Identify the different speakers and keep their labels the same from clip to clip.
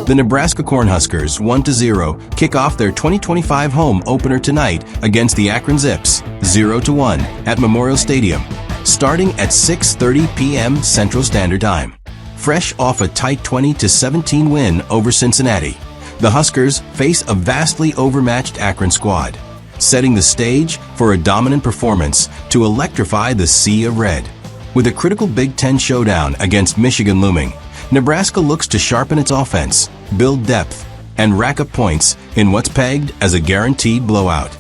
Speaker 1: The Nebraska Cornhuskers 1-0 kick off their 2025 home opener tonight against the Akron Zips 0-1 at Memorial Stadium, starting at 6:30 p.m. Central Standard Time. Fresh off a tight 20-17 win over Cincinnati, the Huskers face a vastly overmatched Akron squad, setting the stage for a dominant performance to electrify the Sea of Red. With a critical Big Ten showdown against Michigan looming, Nebraska looks to sharpen its offense, build depth, and rack up points in what's pegged as a guaranteed blowout.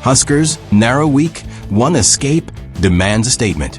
Speaker 1: Huskers' narrow week, one escape demands a statement.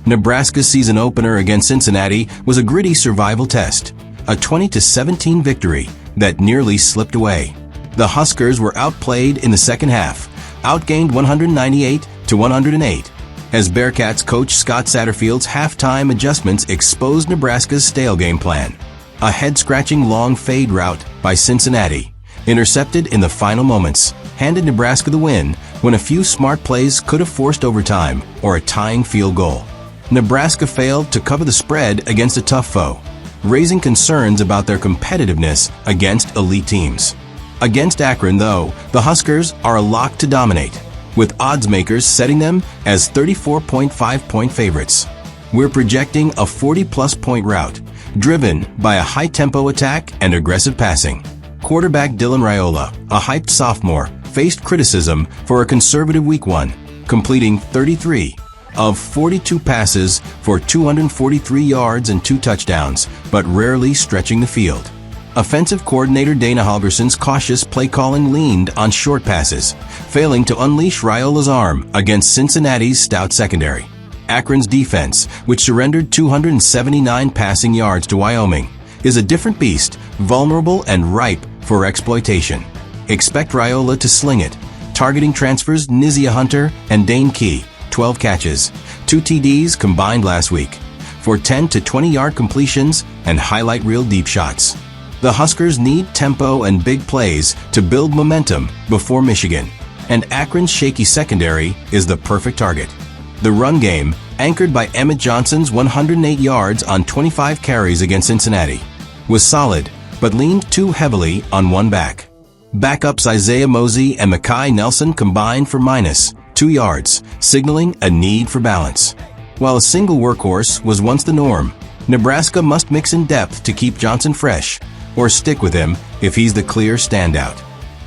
Speaker 1: Nebraska's season opener against Cincinnati was a gritty survival test, a 20-17 victory that nearly slipped away. The Huskers were outplayed in the second half, outgained 198-108, as Bearcats coach Scott Satterfield's halftime adjustments exposed Nebraska's stale game plan. A head-scratching long fade route by Cincinnati, intercepted in the final moments, handed Nebraska the win when a few smart plays could have forced overtime or a tying field goal. Nebraska failed to cover the spread against a tough foe, raising concerns about their competitiveness against elite teams. Against Akron, though, the Huskers are a lock to dominate, with odds makers setting them as 34.5-point favorites. We're projecting a 40-plus point rout, driven by a high-tempo attack and aggressive passing. Quarterback Dylan Raiola, a hyped sophomore, faced criticism for a conservative Week 1, completing 33 of 42 passes for 243 yards and 2 touchdowns, but rarely stretching the field. Offensive coordinator Dana Holgerson's cautious play calling leaned on short passes, failing to unleash Raiola's arm against Cincinnati's stout secondary. Akron's defense, which surrendered 279 passing yards to Wyoming, is a different beast, vulnerable and ripe for exploitation. Expect Raiola to sling it, targeting transfers Nizia Hunter and Dane Key, 12 catches, 2 TDs combined last week, for 10 to 20-yard completions and highlight reel deep shots. The Huskers need tempo and big plays to build momentum before Michigan, and Akron's shaky secondary is the perfect target. The run game, anchored by Emmett Johnson's 108 yards on 25 carries against Cincinnati, was solid but leaned too heavily on one back. Backups Isaiah Mosey and Mekhi Nelson combined for -2 yards, signaling a need for balance. While a single workhorse was once the norm, Nebraska must mix in depth to keep Johnson fresh, or stick with him if he's the clear standout.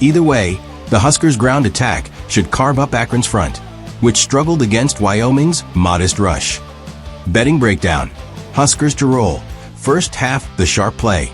Speaker 1: Either way, the Huskers' ground attack should carve up Akron's front, which struggled against Wyoming's modest rush. Betting breakdown: Huskers to roll. First half, the sharp play.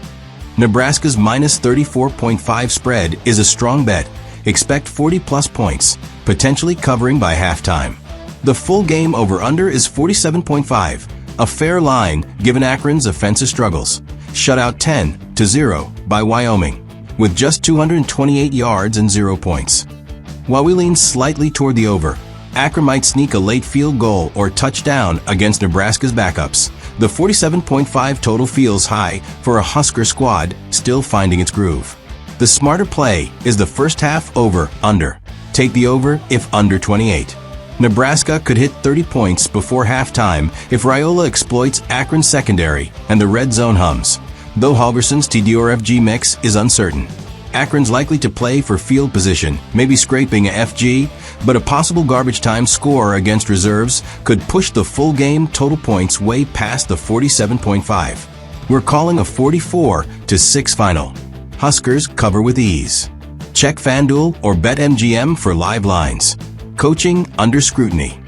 Speaker 1: Nebraska's -34.5 spread is a strong bet. Expect 40-plus points, potentially covering by halftime. The full game over-under is 47.5, a fair line given Akron's offensive struggles. Shutout 10-0 by Wyoming, with just 228 yards and 0 points. While we lean slightly toward the over, Akron might sneak a late field goal or touchdown against Nebraska's backups. The 47.5 total feels high for a Husker squad still finding its groove. The smarter play is the first half over-under. Take the over if under 28. Nebraska could hit 30 points before halftime if Raiola exploits Akron's secondary and the red zone hums, though Holgerson's TDOR-FG mix is uncertain. Akron's likely to play for field position, maybe scraping a FG, but a possible garbage time score against reserves could push the full game total points way past the 47.5. We're calling a 44-6 final. Huskers cover with ease. Check FanDuel or BetMGM for live lines. Coaching under scrutiny.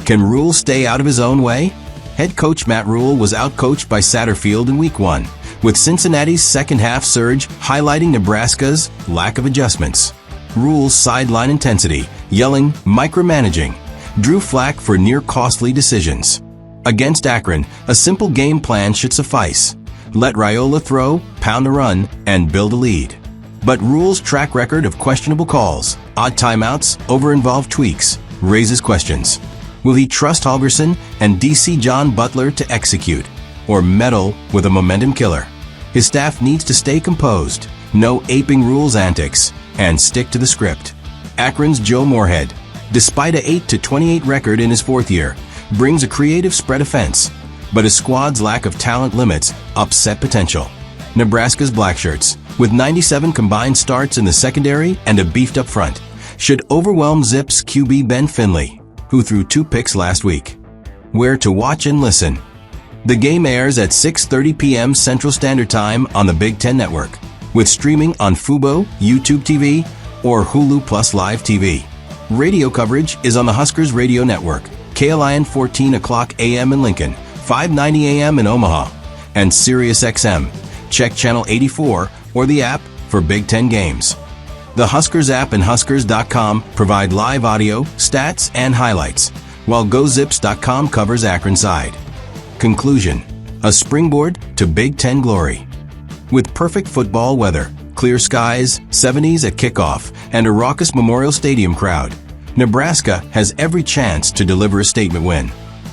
Speaker 1: Can Rule stay out of his own way? Head coach Matt Rule was outcoached by Satterfield in Week 1, with Cincinnati's second-half surge highlighting Nebraska's lack of adjustments. Rule's sideline intensity, yelling, micromanaging, drew flack for near-costly decisions. Against Akron, a simple game plan should suffice. Let Raiola throw, pound the run, and build a lead. But Rule's track record of questionable calls, odd timeouts, over-involved tweaks, raises questions. Will he trust Holgerson and DC John Butler to execute, or meddle with a momentum killer? His staff needs to stay composed, no aping Rule's antics, and stick to the script. Akron's Joe Moorhead, despite a 8-28 record in his fourth year, brings a creative spread offense, but his squad's lack of talent limits upset potential. Nebraska's Blackshirts, with 97 combined starts in the secondary and a beefed-up front, should overwhelm Zips QB Ben Finley, who threw 2 picks last week. Where to watch and listen. The game airs at 6:30 p.m. Central Standard Time on the Big Ten Network, with streaming on Fubo, YouTube TV, or Hulu Plus Live TV. Radio coverage is on the Huskers Radio Network, KLIN 14 o'clock a.m. in Lincoln, 5:90 a.m. in Omaha, and Sirius XM. Check Channel 84 or the app for Big Ten games. The Huskers app and Huskers.com provide live audio, stats, and highlights, while GoZips.com covers Akron side. Conclusion: a springboard to Big Ten glory. With perfect football weather, clear skies, 70s at kickoff, and a raucous Memorial Stadium crowd, Nebraska has every chance to deliver a statement win.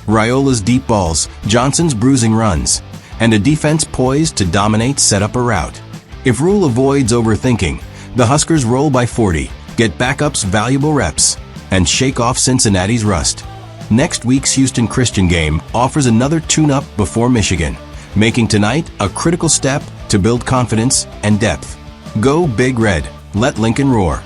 Speaker 1: Raiola's deep balls, Johnson's bruising runs, and a defense poised to dominate set up a rout. If Rule avoids overthinking, the Huskers roll by 40, get backup's valuable reps, and shake off Cincinnati's rust. Next week's Houston Christian game offers another tune-up before Michigan, making tonight a critical step to build confidence and depth. Go Big Red. Let Lincoln roar.